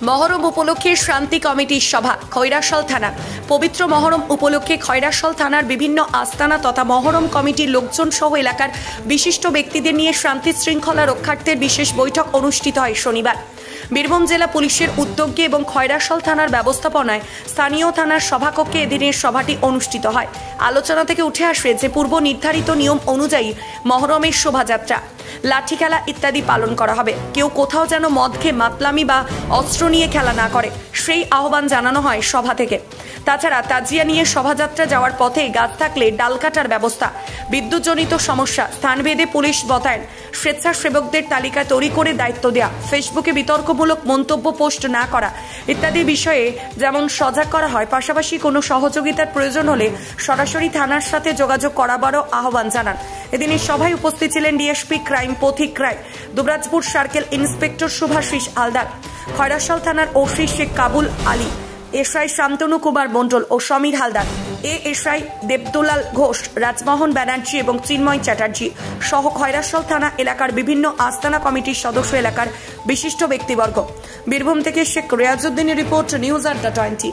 মহরম উপলক্ষে শান্তি কমিটির সভা খৈরাশাল থানা। পবিত্র মহরম উপলক্ষে খৈরাশাল থানার বিভিন্ন আস্তানা তথা মহরম কমিটির লোকজন সহ এলাকার বিশিষ্ট ব্যক্তিদের নিয়ে শান্তি শৃঙ্খলা রক্ষার্থে বিশেষ বৈঠক অনুষ্ঠিত হয় শনিবার। বীরভূম জেলা পুলিশের উদ্যোগে এবং খৈরাশাল থানার ব্যবস্থাপনায় স্থানীয় থানার সভাকক্ষে এদিনের সভাটি অনুষ্ঠিত হয়। আলোচনা থেকে উঠে আসে যে পূর্ব নির্ধারিত নিয়ম অনুযায়ী মহরমের শোভাযাত্রা, লাঠি খেলা ইত্যাদি পালন করা হবে। কেউ কোথাও যেন মদ খেয়ে মাতলামি বা অস্ত্র নিয়ে খেলা না করে, সেই আহ্বান জানানো হয় সভা থেকে। তাছাড়া তাজিয়া নিয়ে শোভাযাত্রা যাওয়ার পথে গাছ থাকলে ডাল কাটার ব্যবস্থা, বিদ্যুৎজনিত সমস্যা, স্থানভেদে পুলিশ মোতায়েন, স্বেচ্ছাসেবকদের তালিকা তৈরি করে দায়িত্ব দেওয়া, ফেসবুকে বিতর্কমূলক মন্তব্য পোস্ট না করা ইত্যাদি বিষয়ে যেমন সজাগ করা হয়। পাশাপাশি কোনো সহযোগিতার প্রয়োজন হলে সরাসরি থানার সাথে যোগাযোগ করাবারও আহ্বান জানান। এদিনের সভায় উপস্থিত ছিলেন ডিএসপি ক্রাইম পথিক রায়, দুবরাজপুর সার্কেল ইন্সপেক্টর শুভাশিস হালদার, খৈরাশাল থানার ওসি শেখ কাবুল আলী, এসআই শান্তনু কুমার মণ্ডল ও সমীর হালদার, এএসআই দেবদুলাল ঘোষ, রাজমোহন ব্যানার্জি এবং চিন্ময় চ্যাটার্জি সহ খৈরাশাল থানা এলাকার বিভিন্ন আস্তানা কমিটির সদস্য, এলাকার বিশিষ্ট ব্যক্তিবর্গ। বীরভূম থেকে শেখ রিয়াজউদ্দিনের রিপোর্ট, নিউজ আড্ডা 20।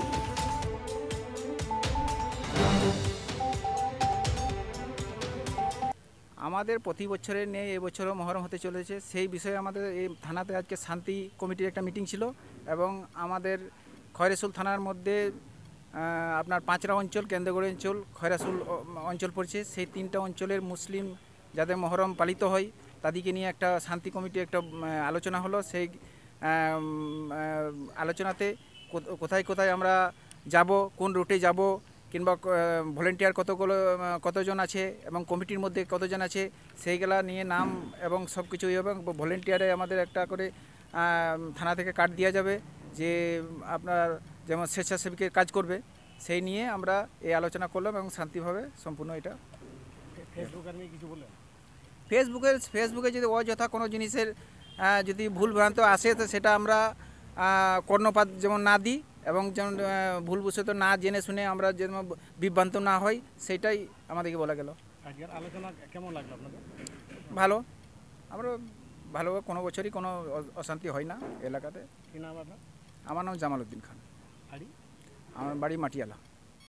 আমাদের প্রতি বছরের নিয়ে এবছরও মহরম হতে চলেছে, সেই বিষয়ে আমাদের এই থানাতে আজকে শান্তি কমিটির একটা মিটিং ছিল এবং আমাদের খৈরাশাল থানার মধ্যে আপনার পাঁচরা অঞ্চল, কেন্দ্রগড় অঞ্চল, খৈরাশাল অঞ্চল পড়ছে। সেই তিনটা অঞ্চলের মুসলিম যাদের মহরম পালিত হয় তাদেরকে নিয়ে একটা শান্তি কমিটি একটা আলোচনা হলো। সেই আলোচনাতে কোথায় কোথায় আমরা যাব, কোন রুটে যাব, কিংবা ভলেন্টিয়ার কতজন আছে এবং কমিটির মধ্যে কতজন আছে, সেইগুলা নিয়ে নাম এবং সব কিছু। এবং ভলেন্টিয়ারে আমাদের একটা করে থানা থেকে কার্ড দেওয়া যাবে যে আপনার যেমন স্বেচ্ছাসেবকের কাজ করবে, সেই নিয়ে আমরা এই আলোচনা করলাম এবং শান্তিভাবে সম্পূর্ণ এটা। ফেসবুকে যদি অযথা কোনো জিনিসের যদি ভুলভ্রান্ত আসে তো সেটা আমরা কর্ণপাত যেমন না দিই এবং যেমন ভুলবশত না জেনে শুনে আমরা যেন বিভ্রান্ত না হই, সেটাই আমাদেরকে বলা গেল। আজকের আলোচনা কেমন লাগলো আপনাদের? ভালো, আমরা ভালো, কোনো বছরই কোনো অশান্তি হয় না এলাকাতে। কি নাম আপনার? আমার নাম জামাল উদ্দিন খান, আমার বাড়ি মাটিয়ালা।